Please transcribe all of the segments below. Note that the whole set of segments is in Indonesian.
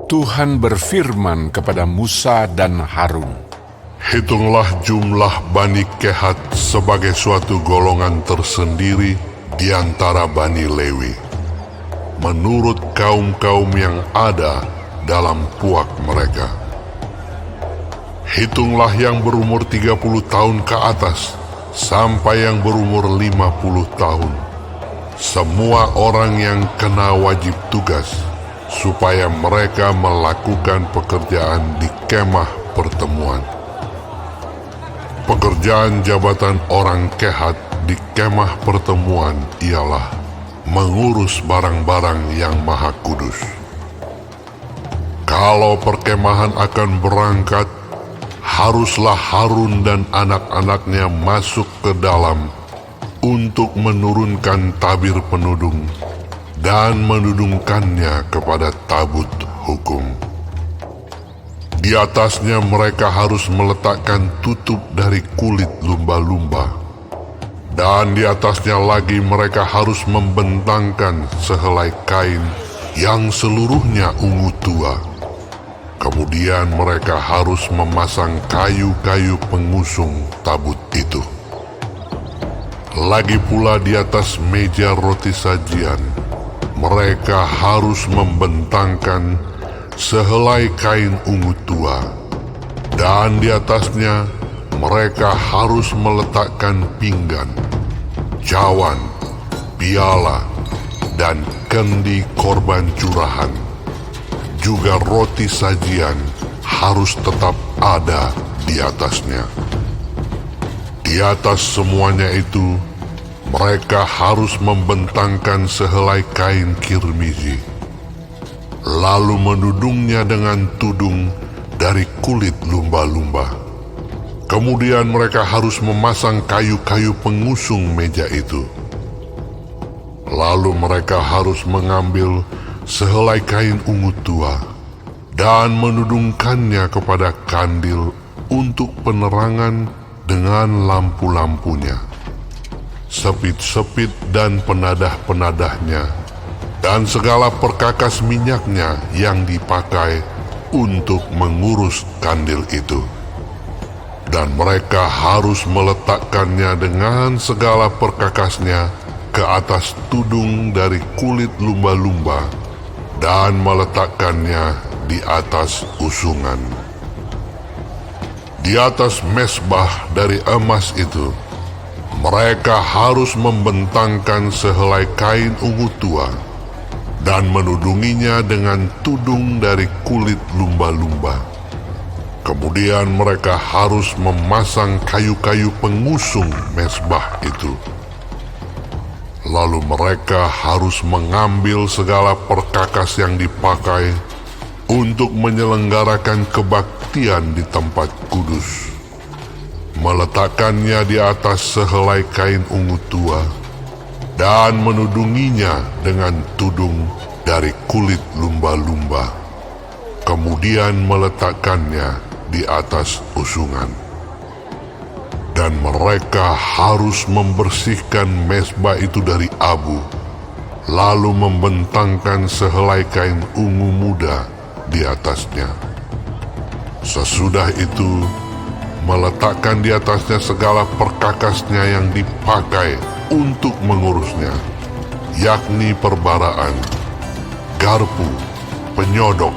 Tuhan berfirman kepada Musa dan Harun, Hitunglah jumlah Bani Kehat sebagai suatu golongan tersendiri di antara Bani Lewi, menurut kaum-kaum yang ada dalam puak mereka. Hitunglah yang berumur 30 tahun ke atas sampai yang berumur 50 tahun, semua orang yang kena wajib tugas, supaya mereka melakukan pekerjaan di kemah pertemuan. Pekerjaan jabatan orang Kehat di kemah pertemuan ialah mengurus barang-barang yang maha kudus. Kalau perkemahan akan berangkat, haruslah Harun dan anak-anaknya masuk ke dalam untuk menurunkan tabir penudung dan menudungkannya kepada tabut hukum. Di atasnya mereka harus meletakkan tutup dari kulit lumba-lumba, dan di atasnya lagi mereka harus membentangkan sehelai kain yang seluruhnya ungu tua. Kemudian mereka harus memasang kayu-kayu pengusung tabut itu. Lagi pula di atas meja roti sajian, mereka harus membentangkan sehelai kain ungu tua, dan di atasnya mereka harus meletakkan pinggan, cawan, piala, dan kendi korban curahan. Juga roti sajian harus tetap ada di atasnya. Di atas semuanya itu, mereka harus membentangkan sehelai kain kirmizi, lalu menudungnya dengan tudung dari kulit lumba-lumba. Kemudian mereka harus memasang kayu-kayu pengusung meja itu. Lalu mereka harus mengambil sehelai kain ungu tua dan menudungkannya kepada kandil untuk penerangan dengan lampu-lampunya, sepit-sepit dan penadah-penadahnya, dan segala perkakas minyaknya yang dipakai untuk mengurus kandil itu. Dan mereka harus meletakkannya dengan segala perkakasnya ke atas tudung dari kulit lumba-lumba dan meletakkannya di atas usungan. Di atas mesbah dari emas itu, mereka harus membentangkan sehelai kain ungu tua dan menudunginya dengan tudung dari kulit lumba-lumba. Kemudian mereka harus memasang kayu-kayu pengusung mesbah itu. Lalu mereka harus mengambil segala perkakas yang dipakai untuk menyelenggarakan kebaktian di tempat kudus, meletakkannya di atas sehelai kain ungu tua, dan menudunginya dengan tudung dari kulit lumba-lumba, kemudian meletakkannya di atas usungan. Dan mereka harus membersihkan mesbah itu dari abu, lalu membentangkan sehelai kain ungu muda di atasnya. Sesudah itu, meletakkan di atasnya segala perkakasnya yang dipakai untuk mengurusnya, yakni perbaraan, garpu, penyodok,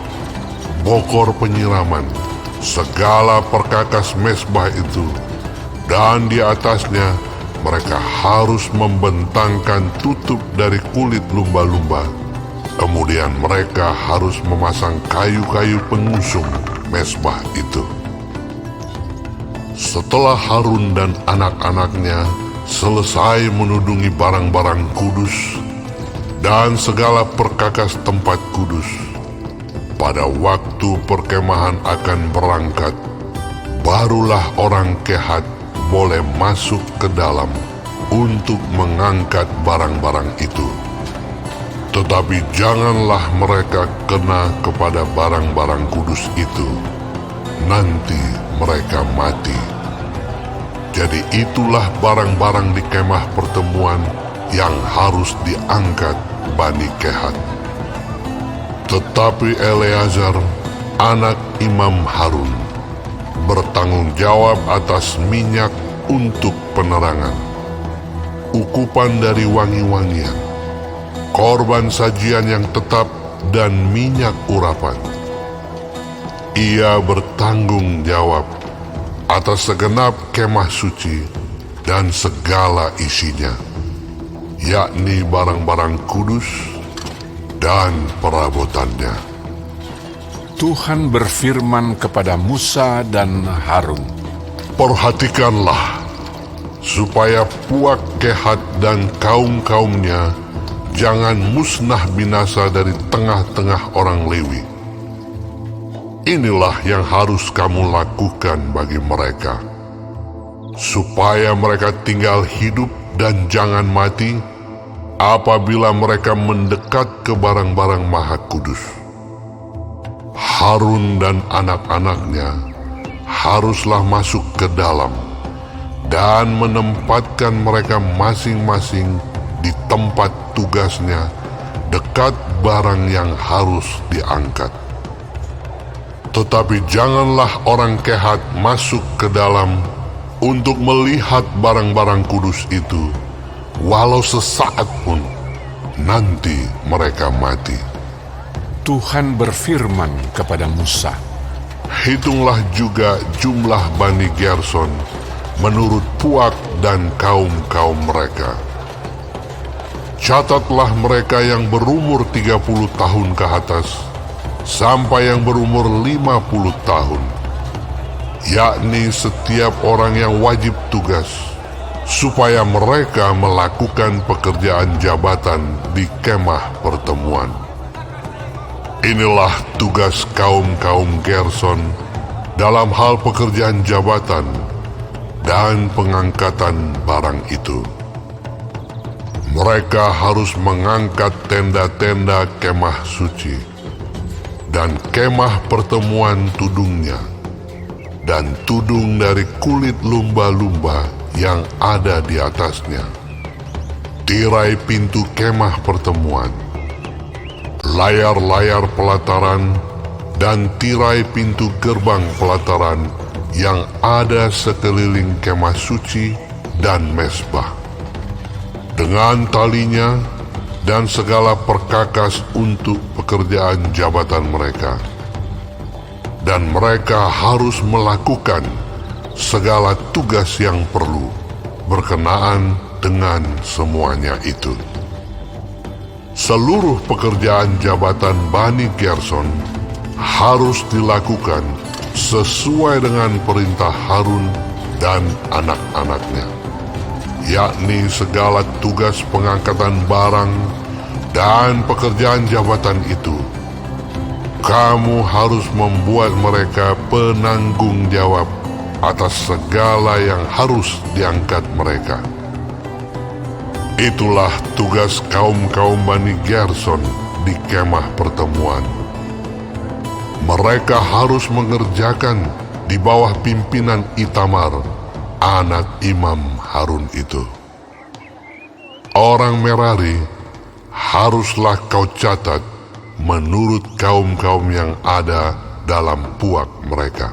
bokor penyiraman, segala perkakas mesbah itu, dan di atasnya mereka harus membentangkan tutup dari kulit lumba-lumba. Kemudian mereka harus memasang kayu-kayu pengusung mesbah itu. Setelah Harun dan anak-anaknya selesai menudungi barang-barang kudus dan segala perkakas tempat kudus, pada waktu perkemahan akan berangkat, barulah orang Kehat boleh masuk ke dalam untuk mengangkat barang-barang itu. Tetapi janganlah mereka kena kepada barang-barang kudus itu, nanti mereka mati. Jadi itulah barang-barang di kemah pertemuan yang harus diangkat Bani Kehat. Tetapi Eleazar, anak Imam Harun, bertanggung jawab atas minyak untuk penerangan, ukupan dari wangi-wangian, korban sajian yang tetap, dan minyak urapan. Ia bertanggung jawab atas segenap kemah suci dan segala isinya, yakni barang-barang kudus dan perabotannya. Tuhan berfirman kepada Musa dan Harun, Perhatikanlah, supaya Puak Kehat dan kaum-kaumnya jangan musnah binasa dari tengah-tengah orang Lewi. Inilah yang harus kamu lakukan bagi mereka, supaya mereka tinggal hidup dan jangan mati apabila mereka mendekat ke barang-barang maha kudus. Harun dan anak-anaknya haruslah masuk ke dalam dan menempatkan mereka masing-masing di tempat tugasnya dekat barang yang harus diangkat. Tetapi janganlah orang Kehat masuk ke dalam untuk melihat barang-barang kudus itu, walau sesaat pun, nanti mereka mati. Tuhan berfirman kepada Musa, Hitunglah juga jumlah Bani Gerson menurut Puak dan kaum-kaum mereka. Catatlah mereka yang berumur 30 tahun ke atas, sampai yang berumur 50 tahun, yakni setiap orang yang wajib tugas, supaya mereka melakukan pekerjaan jabatan di kemah pertemuan. Inilah tugas kaum-kaum Gerson dalam hal pekerjaan jabatan dan pengangkatan barang itu. Mereka harus mengangkat tenda-tenda kemah suci dan kemah pertemuan tudungnya, dan tudung dari kulit lumba-lumba yang ada di atasnya, tirai pintu kemah pertemuan, layar-layar pelataran, dan tirai pintu gerbang pelataran yang ada sekeliling kemah suci dan mezbah, dengan talinya dan segala perkakas untuk pekerjaan jabatan mereka. Dan mereka harus melakukan segala tugas yang perlu berkenaan dengan semuanya itu. Seluruh pekerjaan jabatan Bani Gerson harus dilakukan sesuai dengan perintah Harun dan anak-anaknya, yakni segala tugas pengangkatan barang dan pekerjaan jabatan itu. Kamu harus membuat mereka penanggung jawab atas segala yang harus diangkat mereka. Itulah tugas kaum-kaum Bani Gerson di kemah pertemuan. Mereka harus mengerjakan di bawah pimpinan Itamar, anak Imam Harun itu. Orang Merari haruslah kau catat menurut kaum-kaum yang ada dalam puak mereka.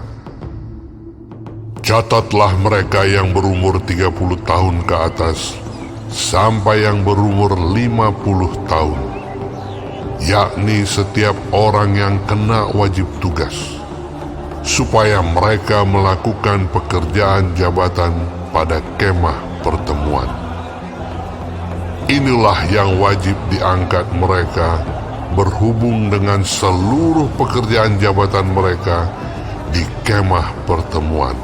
Catatlah mereka yang berumur 30 tahun ke atas sampai yang berumur 50 tahun, yakni setiap orang yang kena wajib tugas, supaya mereka melakukan pekerjaan jabatan pada kemah pertemuan. Inilah yang wajib diangkat mereka berhubung dengan seluruh pekerjaan jabatan mereka di kemah pertemuan.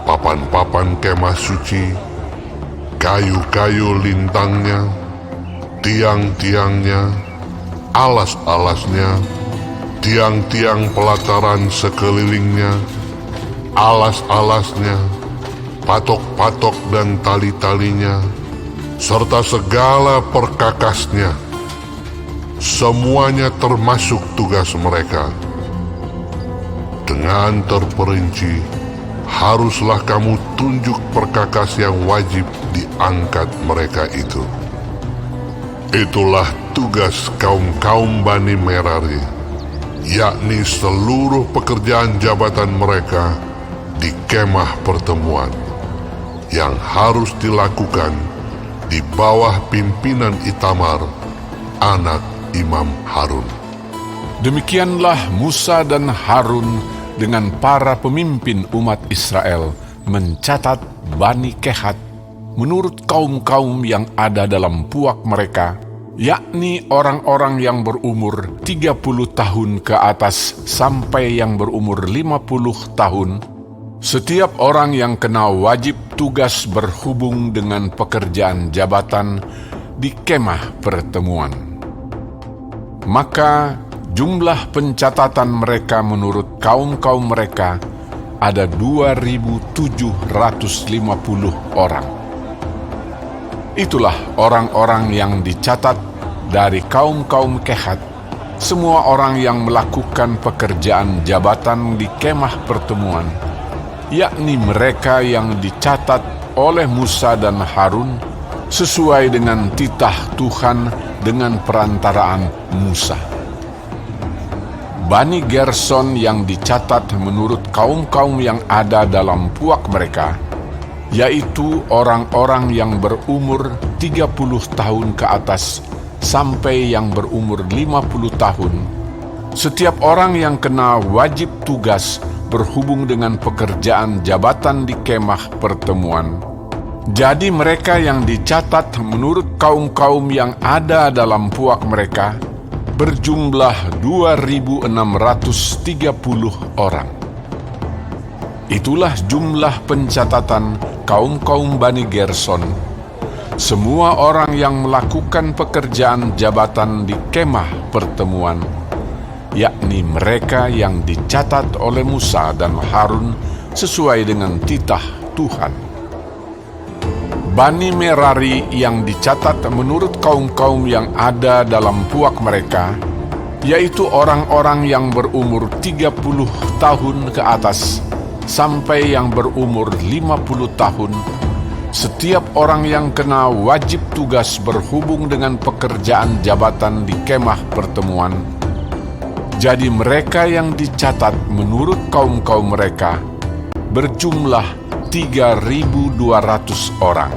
Papan-papan kemah suci, kayu-kayu lintangnya, tiang-tiangnya, alas-alasnya, tiang-tiang pelataran sekelilingnya, alas-alasnya, patok-patok dan tali-talinya, serta segala perkakasnya. Semuanya termasuk tugas mereka. Dengan terperinci, haruslah kamu tunjuk perkakas yang wajib diangkat mereka itu. Itulah tugas kaum-kaum Bani Merari, yakni seluruh pekerjaan jabatan mereka di kemah pertemuan, yang harus dilakukan di bawah pimpinan Itamar, anak Imam Harun. Demikianlah Musa dan Harun dengan para pemimpin umat Israel mencatat Bani Kehat menurut kaum-kaum yang ada dalam puak mereka, yakni orang-orang yang berumur 30 tahun ke atas sampai yang berumur 50 tahun, setiap orang yang kena wajib tugas berhubung dengan pekerjaan jabatan di kemah pertemuan. Maka jumlah pencatatan mereka menurut kaum-kaum mereka ada 2.750 orang. Itulah orang-orang yang dicatat dari kaum-kaum Kehat, semua orang yang melakukan pekerjaan jabatan di kemah pertemuan, yakni mereka yang dicatat oleh Musa dan Harun sesuai dengan titah Tuhan dengan perantaraan Musa. Bani Gerson yang dicatat menurut kaum-kaum yang ada dalam puak mereka, yaitu orang-orang yang berumur 30 tahun ke atas sampai yang berumur 50 tahun, setiap orang yang kena wajib tugas berhubung dengan pekerjaan jabatan di kemah pertemuan. Jadi mereka yang dicatat menurut kaum-kaum yang ada dalam puak mereka berjumlah 2.630 orang. Itulah jumlah pencatatan kaum-kaum Bani Gerson, semua orang yang melakukan pekerjaan jabatan di kemah pertemuan, yakni mereka yang dicatat oleh Musa dan Harun sesuai dengan titah Tuhan. Bani Merari yang dicatat menurut kaum-kaum yang ada dalam puak mereka, yaitu orang-orang yang berumur 30 tahun ke atas sampai yang berumur 50 tahun, setiap orang yang kena wajib tugas berhubung dengan pekerjaan jabatan di kemah pertemuan. Jadi mereka yang dicatat menurut kaum-kaum mereka berjumlah 3.200 orang.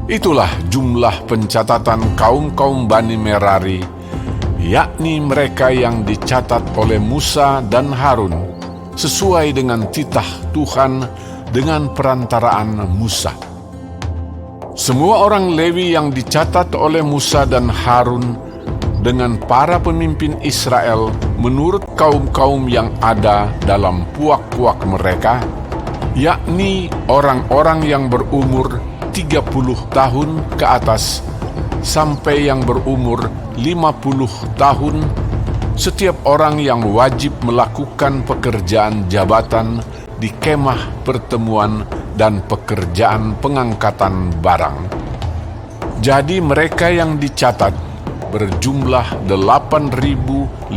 Itulah jumlah pencatatan kaum-kaum Bani Merari, yakni mereka yang dicatat oleh Musa dan Harun sesuai dengan titah Tuhan dengan perantaraan Musa. Semua orang Lewi yang dicatat oleh Musa dan Harun dengan para pemimpin Israel menurut kaum-kaum yang ada dalam puak-puak mereka, yakni orang-orang yang berumur 30 tahun ke atas sampai yang berumur 50 tahun, setiap orang yang wajib melakukan pekerjaan jabatan di kemah pertemuan dan pekerjaan pengangkatan barang. Jadi mereka yang dicatat berjumlah 8.580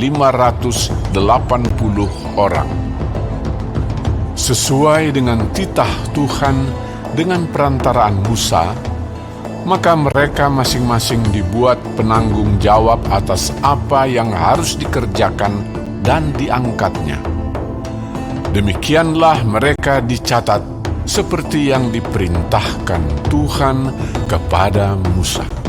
orang. Sesuai dengan titah Tuhan dengan perantaraan Musa, maka mereka masing-masing dibuat penanggung jawab atas apa yang harus dikerjakan dan diangkatnya. Demikianlah mereka dicatat seperti yang diperintahkan Tuhan kepada Musa.